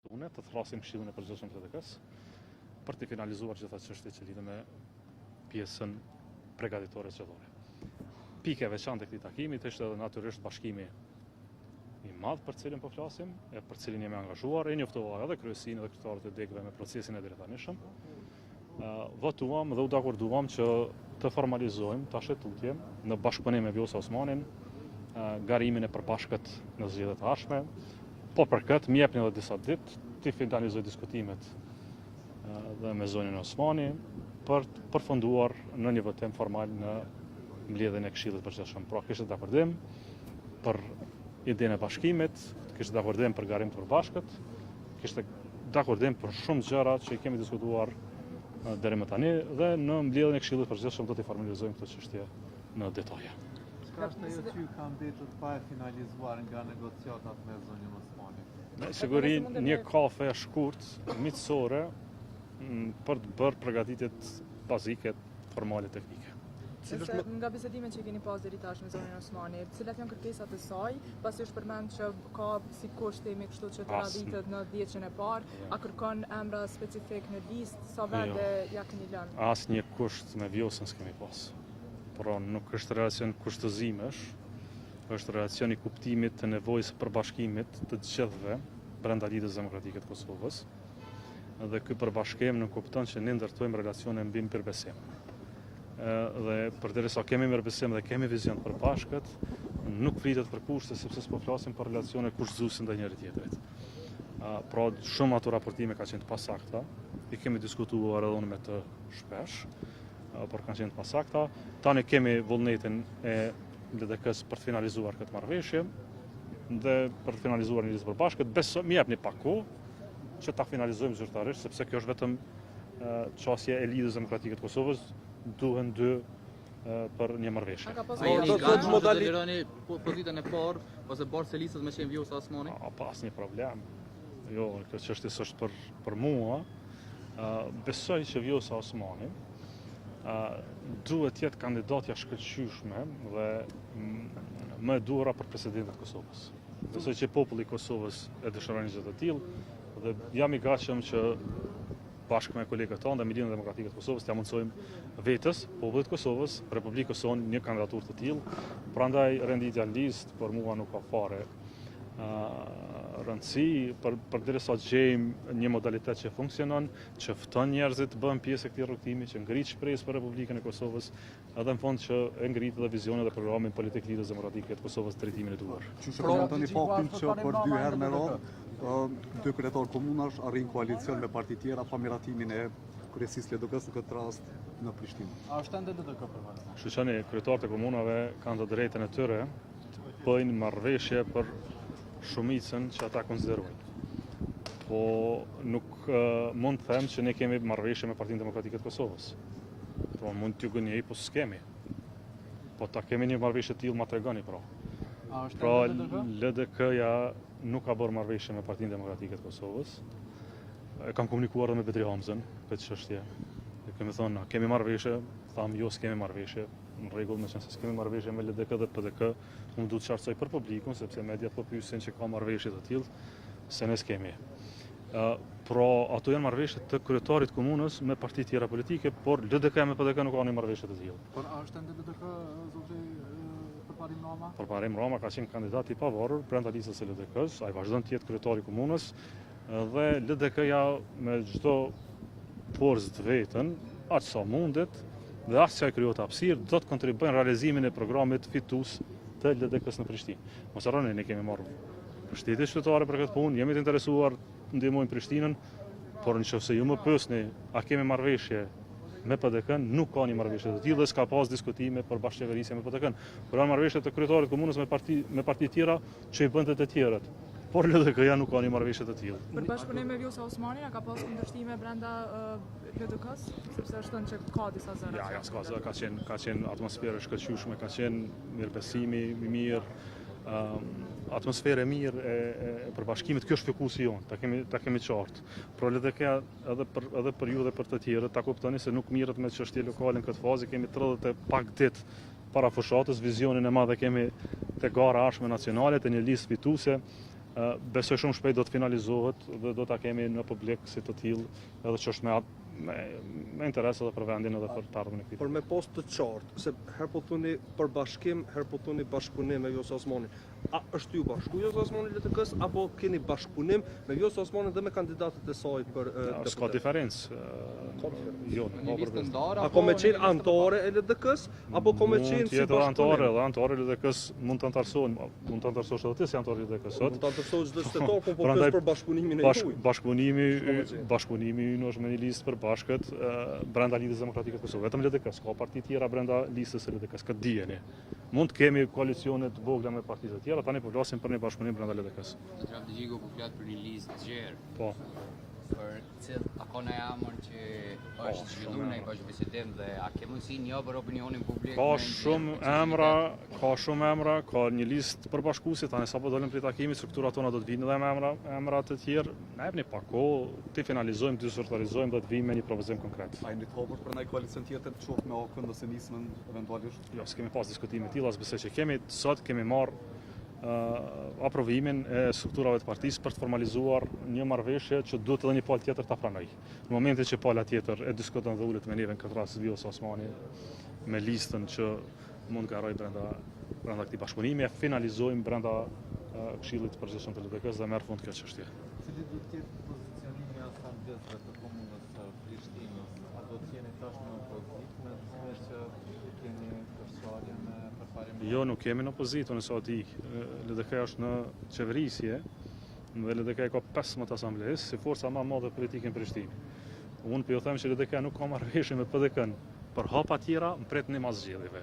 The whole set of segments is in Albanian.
Unë të thrasim Këshillin e Përgjithshëm të LDK-s për të finalizuar gjitha çështjet që lidhen me pjesën përgatitore zgjedhore. Pika e veçantë e këtij takimi ishte edhe natyrisht bashkimi i madh për cilin po flasim, e për cilin jemi angazhuar, e njoftova edhe kryesinë dhe kryetarët e degëve me procesin e drejtanishëm. Votuam dhe u dakorduam që të formalizojmë tash tutje në bashkëpunim me Vjosa Osmanin garimin e përbashkët në zgjedhjet e ardhshme. Po për këtë, më jepni edhe disa ditë, të finalizoj diskutimet dhe me zonin e Osmani për të përfunduar në një votim formal në mbledhjen e Këshillit Përgjithshëm. Pra, kishte dakordim për idenë e bashkimit, kishte dakordim për garim të përbashkët, kishte dakordim për shumë gjëra që i kemi diskutuar deri më tani dhe në mbledhjen e Këshillit Përgjithshëm do të formalizojmë këtë çështje në detaje. Ka është ajo që ka mbetur pa e finalizuar nga negociatat me zonin Osmani? Me siguri një kafe shkurt, miqësore, për të bërë përgatitjet bazike, formale, teknike. Nga bisedimet që keni pas deri tash me zonin Osmani, cilat janë kërkesat e saj, pasi është përmend që ka si kusht temi kështu që të raditet në 10 që e parë, a kërkon emra specifik në listë, sa vende ja keni lënë? Asnjë kusht me Vjosën s'kemi pas. Pra nuk është relacion kushtëzimesh, është relacion i kuptimit të nevojës përbashkimit të gjithëve brenda Lidhjes Demokratike të Kosovës. Dhe ky përbashkim nuk kupton që ne ndërtojmë relacione mbi mirëbesim. Dhe përderisa kemi mirëbesim dhe kemi vizion të përbashkët, nuk flitet për kushte sepse s'po flasim për relacione kushtëzuese ndaj njëri tjetrit. Pra shumë ato raportime ka qenë të pasakta, i kemi diskutuar edhe unë me të shpesh, por kanë qenë të pasakta. Tani kemi vullnetin e LDK-s për të finalizuar këtë marrëveshje dhe për të finalizuar një listë përbashkët. Besoj më jepni pak kohë që ta finalizojmë zyrtarisht, sepse kjo është vetëm çështje e Lidhjes Demokratike të Kosovës, duhen dy për një marrëveshje. Do të lironi pozitën e parë ose bërë se listës me qenë Vjosa Osmani? Pa asnjë problem. Jo, kjo çështje është për mua. Besoj që Vjosa Osmani duhet të jetë kandidatja shkëlqyeshme dhe më e duhura për presidentin e Kosovës. Besoj që populli i Kosovës e dëshiron një gjë të tillë dhe jam i gatshëm që bashkë me kolegët tonë dhe me Lidhjen Demokratike të Kosovës t'ia mundsojmë vetes, popullit të Kosovës, Republikës Kosovës një kandidaturë të tillë. Prandaj renditja në listë për mua nuk ka fare rëndësi, përderisa gjejmë një modalitet që funksionon, që fton njerëzit të bëhen pjesë e këtij rrugtimi, që ngrit shpresë për Republikën e Kosovës, edhe në fund që e ngrit edhe vizionin dhe programin politik Lidhjes Demokratike të Kosovës drejtimin e duhur. Që komentoni faktin që për 2 herë me radhë, 2 kryetarë komunash arrin koalicion me parti tjera pa miratimin e kryesisë LDK-s në këtë rast në Prishtinë. A është ende LDK për vërtet? Shqiptani, kryetarët e komunave kanë të drejtën e tyre të bëjnë marrëveshje për shumicën që ata konsiderojnë. Po nuk mund të them që ne kemi marrëveshje me Partinë Demokratike të Kosovës. Po mund t'ju gënjej, po s'kemi. Po ta kemi një marrëveshje të tillë, ma tregoni pra. A është Pra ende LDK? LDK-ja nuk ka bërë marrëveshje me Partinë Demokratike të Kosovës. E kam komunikuar edhe me Betri Hamzën këtë çështje. Ne kemi thonë, kemi marrëveshje, thamë jo s'kemi marrëveshje. Në rregull, me qenë se s'kemi marrëveshje me LDK dhe PDK, unë du të qartësoj për publikun, sepse mediat po pyesin që ka marrëveshje të tillë, se ne s'kemi. Pra, ato janë marrëveshje të kryetarit komunës me parti tjera politike, por LDK me PDK nuk ka një marrëveshje të tillë. Por a është ende LDK, zoti Përparim Rama? Përparim Rama ka qenë kandidat i pavarur brenda listës së LDK-s, ai vazhdon të jetë kryetari i komunës dhe LDK-ja me çdo forcë të vetën, aq sa mundet, dhe asë që e kryot hapësirë, do të kontribuojnë realizimin e programit fitues të LDK-s në Prishtinë. Mos harroni, ne kemi marrë mbështetje qytetare për këtë punë, jemi të interesuar të ndihmojmë Prishtinën, por nëse ju më pyesni, a kemi marrëveshje me PDK-n, nuk ka një marrëveshje të tillë dhe s'ka pas diskutime për bashkëqeverisje me PDK-n. Por janë marrëveshje të kryetarit komunës me parti tjera që i bën të tjerët. Por LDK-ja nuk ka një marrëveshje të tillë. Për bashkëpunim me Vjosa Osmanin, a ka pas kundërshtime brenda LDK-s, sepse është thënë që ka disa zëra. Ja, s'ka zë, ka qenë atmosferë shkëlqyeshme, ka qenë mirëbesimi i mirë, atmosferë e mirë e përbashkimit. Kjo është fokusi jonë, ta kemi qartë. Por LDK-ja edhe për ju dhe për të tjerët, ta kuptoni se nuk mirret me çështje lokale në këtë fazë, kemi 30 e pak ditë para fushatës, vizionin e madh e kemi te gara ardhshme nacionale, te një listë fituese. Besoj shumë shpejt do të finalizohet dhe do ta kemi në publik si të tillë, edhe që është me interes edhe për vendin edhe për të ardhmen e këtij. Por me post të qartë, se herë po thoni përbashkim, herë po thoni bashkëpunim me Vjosa Osmanin. A është ju bashku Vjosa Osmani LDK-s apo keni bashkëpunim me Vjosa Osmanin dhe me kandidatët e saj për deputet? S'ka diferencë. Jo, Një listë ndarë A ko me qenë antore e LDK-s apo ko me qenë si antore, bashkëpunim? dhe antore e LDK-s mund të antarësohen, mund të antarësosh edhe ti si antore e LDK-s sot. Mund të antërsohet çdo qytetar, po pres për bashkëpunimin e juaj. Bashkëpunimi ynë është me një listë përbashkët brenda Lidhjes Demokratike të Kosovës. Vetëm LDK-s, ka parti tjera brenda listës së LDK-s, këtë dijeni. Mund të kemi koalicione të vogla me partitë të tjera, tani po flasim për një bashkëpunim brenda LDK-s. Zotra Abdigjigo po flet për një listë zgjerë. Po. Për a ka në jamër që është zhvilluar në bashkë bisedim dhe a ke mundësi një për opinionin publik? Ka shumë emra, ka një listë përbashkuese, tani sapo dolën prej takimit, strukturat tona do të vinë edhe me emra të tjerë. Na jepni pak kohë, ti finalizojmë, ti zyrtarizojmë dhe të vijmë me një propozim konkret. A jeni të hapur për ndaj koalicion tjetër të qoftë me AKN ose nismën eventualisht? Jo, s'kemi pas diskutime të tilla, as besoj që kemi marrë aprovimin e strukturave të partisë për të formalizuar një marrëveshje që duhet edhe një palë tjetër ta pranoj. Në momentin që pala tjetër e diskuton dhe ulet me neve në këtë rast Vjosa Osmani me listën që mund garoj brenda këtij bashkëpunimi, e finalizojmë brenda Këshillit të Përgjithshëm të LDK-s dhe merr fund kjo çështje. Cili do të jetë pozicionimi i asamblesëve të komunës së Prishtinës? A do të jeni tash në opozitë me që keni përshkallje me përparim? Jo, nuk kemi në opozitë, unë sa di. LDK është në qeverisje dhe LDK ka 15 asamblesë si forca më e madhe politike në Prishtinë. Unë po ju them që LDK nuk ka marrëveshje me PDK-n, për hapa tjera mpretni mas zgjedhjeve.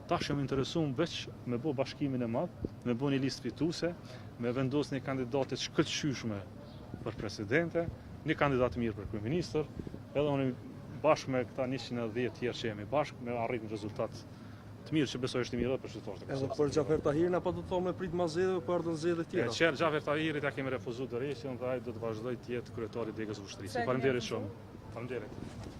Tash jam interesuar veç me bë bashkimin e madh, me bë një listë fituese, me vendos një kandidatë të shkëlqyeshme për presidente, një kandidat mirë për kryeministër, edhe unë bashkë me këta 110 tjerë që jemi bashkë, me arrit një rezultat të mirë që besoj është i mirë edhe për qytetarët e Edhe Kosovës. për Xhafer Tahirin apo do të thonë me prit ma zgjedhje për ardhën zgjedhje tjera? Xhafer Tahirit ja kemi refuzuar dorëheqjen dhe ai do të vazhdojë të jetë kryetari i Degës Ushtrisë. Faleminderit shumë. Faleminderit.